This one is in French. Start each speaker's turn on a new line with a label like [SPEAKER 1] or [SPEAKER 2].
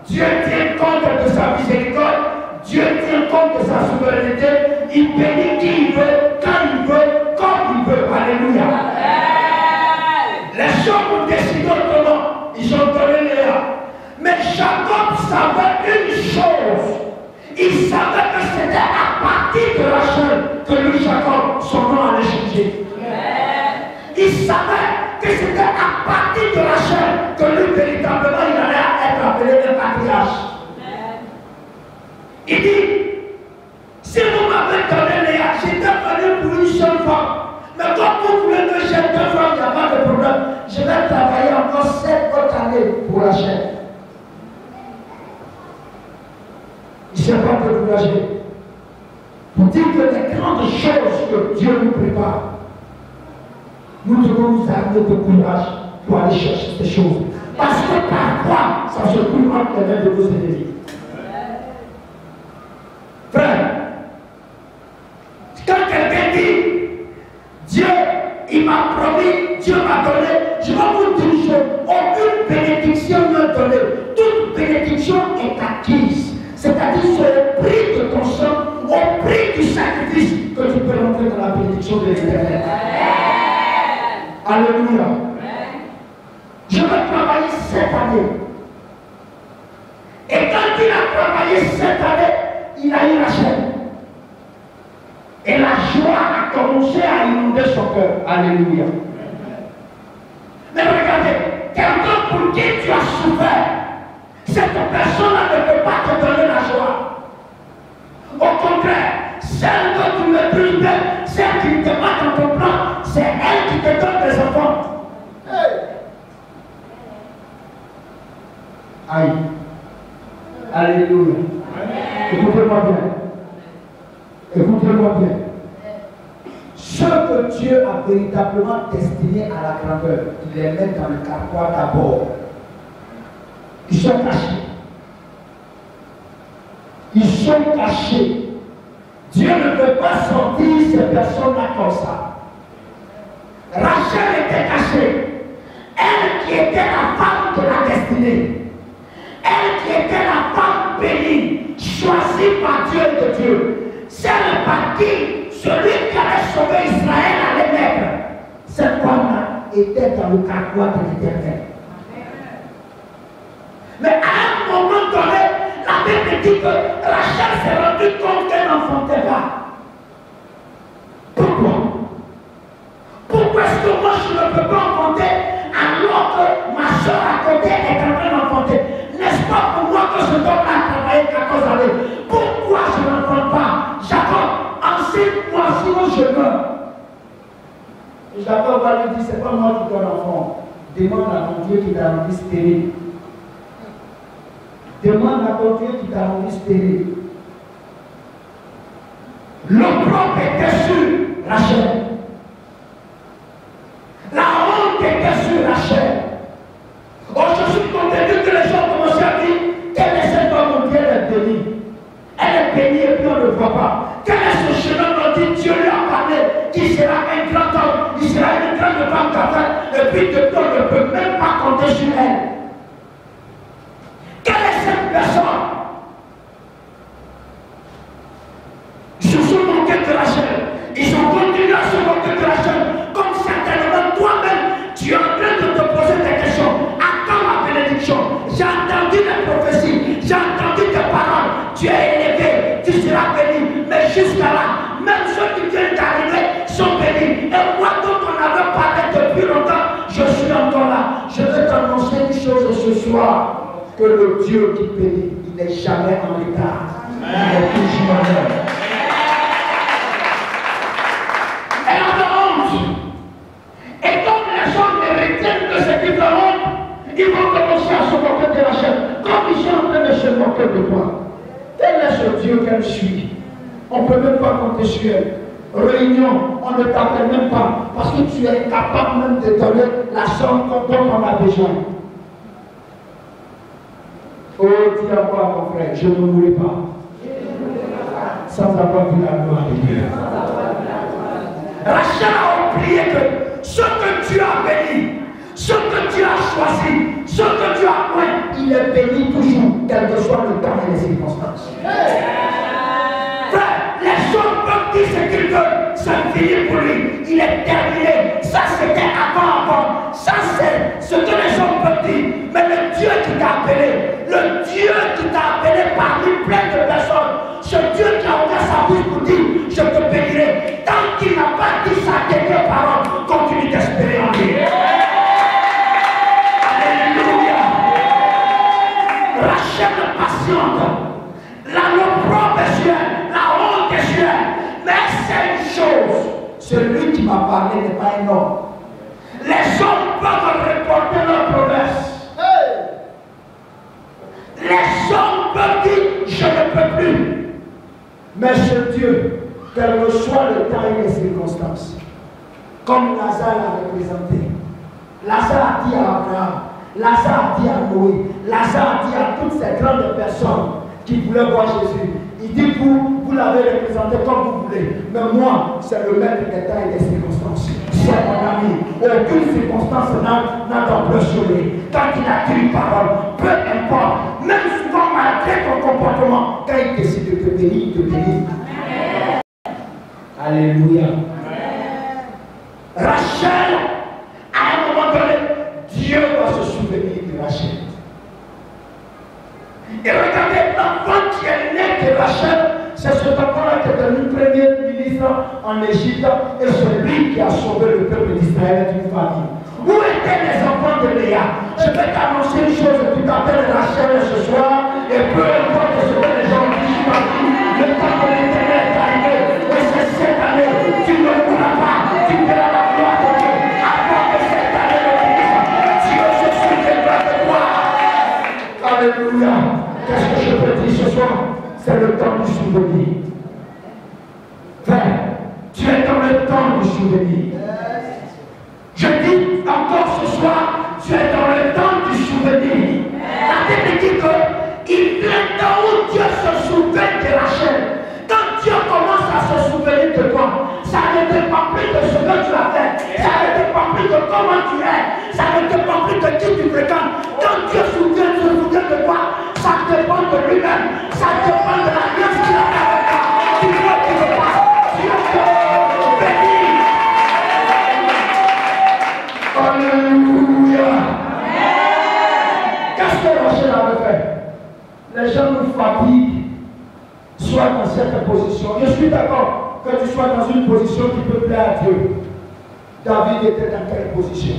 [SPEAKER 1] Dieu tient compte de sa miséricorde, Dieu tient compte de sa souveraineté, il bénit qui il veut, quand il veut, comme il veut. Alléluia. Les gens ont décidé autrement, ils ont donné Léa. Mais Jacob savait une chose, il savait que c'était à partir de Rachel que lui, Jacob, son nom allait changer. Il savait que c'était à partir de Rachel que lui, véritablement, il allait être appelé un patriarche. Il dit, si vous m'avez donné Léa, j'étais venu pour une seule femme. Mais comme vous voulez que j'ai deux femmes, il n'y a pas de problème. Je vais travailler encore 7 autres années pour Rachel. Il ne s'est pas découragé. Pour dire que les grandes choses que Dieu nous prépare, nous devons nous armer de courage pour aller chercher ces choses. Parce que parfois, ça se trouve entre les mains de nos ennemis. Frère, quand quelqu'un dit, Dieu, il m'a promis, Dieu m'a donné, je vais vous dire une chose, aucune bénédiction n'est donnée. Toute bénédiction est acquise. C'est-à-dire sur le prix de ton sang, au prix du sacrifice, que tu peux rentrer dans la bénédiction de l'Éternel. Alléluia. Je vais travailler cette année. Et quand il a travaillé cette année, il a eu Rachel. Et la joie a commencé à inonder son cœur. Alléluia. Mais regardez, quelqu'un pour qui tu as souffert, cette personne-là ne peut pas te donner la joie. Au contraire, celle que tu maîtrises bien, celle qui ne te pas dans ton plan, c'est elle qui te donne des enfants. Hey. Aïe. Alléluia. Écoutez-moi bien. Écoutez-moi bien. Ce que Dieu a véritablement destiné à la grandeur, il les met dans le carquois d'abord. Ils sont cachés. Ils sont cachés. Dieu ne peut pas sortir ces personnes-là comme ça. Rachel était cachée. Elle qui était la femme de la destinée. Elle qui était la femme bénie, choisie par Dieu de Dieu. Celle par qui celui qui allait sauver Israël allait naître. Cette femme-là était dans le carquois de l'Éternel. Mais à un moment donné, la Bible dit que Rachel s'est rendue compte qu'elle n'enfantait pas. Pourquoi? Pourquoi est-ce que moi je ne peux pas enfanter alors que ma soeur à côté est en train d'enfanter? N'est-ce pas pour moi que je donne à travailler 14 années? Pourquoi je n'enfante pas? Jacob, enseigne-moi sinon je meurs. Et Jacob va lui dire, c'est pas moi qui donne l'enfant. Demande à mon Dieu qui t'a rendu stérile. Demande à ton Dieu qui t'a rendu stérile. L'opprobre était sur Rachel. La honte était sur Rachel. Aujourd'hui, quand on dit que les gens commencent à dire, quelle est cette femme dont elle est bénie? Elle est bénie et puis on ne le voit pas. Quel est ce chemin dont Dieu lui a parlé, qui sera un grand homme, qui sera une grande femme capable, et puis depuis on ne peut même pas compter sur elle. Quelle est cette personne? Ils se sont moqués de Rachel. Ils ont continué à se moquer de Rachel. Comme certainement toi-même, tu es en train de te poser des questions. Attends la bénédiction. J'ai entendu les prophéties. J'ai entendu tes paroles. Tu es élevé. Tu seras béni. Mais jusqu'à là, même ceux qui viennent d'arriver sont bénis. Et moi dont on avait parlé depuis longtemps, je suis encore là. Je vais t'annoncer une chose ce soir. Que le Dieu qui bénit, il n'est jamais en retard. Il est toujours en l'heure. Elle a honte. Et comme les gens ne retiennent que ce qu'ils ont honte, ils vont commencer à se moquer de Rachel. Comme ils sont en train de se moquer de toi. Quel est ce Dieu qu'elle suit? On ne peut même pas compter sur elle. Réunion, on ne t'appelle même pas. Parce que tu es capable même de donner la somme dont on a besoin. Oh, dis à moi, mon frère, je ne mourrai pas sans avoir vu la gloire de Dieu. Rachel a oublié que ce que tu as béni, ce que tu as choisi, ce que tu as oint, il est béni toujours. quel que soit le temps et les circonstances. Frère, les hommes peuvent dire ce qu'ils veulent, c'est fini pour lui, il est terminé. Ça c'était avant. Ça c'est ce que les hommes peuvent dire. Mais le Dieu qui t'a appelé, le Dieu qui t'a appelé parmi plein de personnes, ce Dieu qui a ouvert sa bouche pour dire, je te bénirai. Tant qu'il n'a pas dit sa dernière parole, continue d'espérer en lui. Alléluia. Rachel est patiente. L'opprobre est sûr, la honte est sûre. Mais c'est une chose, celui qui m'a parlé n'est pas un homme. Les hommes peuvent reporter leur promesse. Les hommes peuvent dire, je ne peux plus. Mais ce Dieu, quel que soit le temps et les circonstances, comme Lazare l'a représenté, Lazare a dit à Abraham, Lazare a dit à Noé, Lazare a dit à toutes ces grandes personnes qui voulaient voir Jésus. Il dit, vous l'avez représenté comme vous voulez, mais moi, c'est le maître des temps et des circonstances. C'est mon ami. Aucune circonstance n'a d'ampleur sur lui. Quand il a dit une parole, peu importe, même souvent malgré ton comportement, quand il décide de te bénir, il te bénit. Alléluia. Rachel, à un moment donné, Dieu va se souvenir de Rachel. Et regardez, l'enfant qui est né de Rachel, c'est ce enfant-là qui est devenu premier ministre en Égypte, et c'est lui qui a sauvé le peuple d'Israël d'une famille. Où étaient les enfants de Léa? Je vais t'annoncer une chose, tu t'appelles Rachel ce soir, et peu importe ce que les gens disent, le temps de l'Éternel est arrivé, et c'est cette année, tu ne mourras pas, tu verras la gloire de Dieu. Avant que cette année ne finisse, Dieu se souviendra de toi. Alléluia. Qu'est-ce que je peux dire ce soir? C'est le temps du souvenir. Frère, tu es dans le temps du souvenir. Je dis encore ce soir, tu es dans le temps du souvenir. La Bible dit qu'il vient un temps où Dieu se souvient de Rachel. Quand Dieu commence à se souvenir de toi, ça ne dépend plus de ce que tu as fait, ça ne dépend plus de comment tu es, ça ne dépend plus de qui tu fréquentes. Quand Dieu se souvient de toi, ça dépend de lui-même, ça dépend de l'alliance qu'il a fait avec toi. Tu vois qu'il ne pas, Dieu te bénit. Alléluia. Qu'est-ce que Rachel avait fait? Les gens nous fatiguent, soit dans cette position. Je suis d'accord que tu sois dans une position qui peut plaire à Dieu. David était dans quelle position?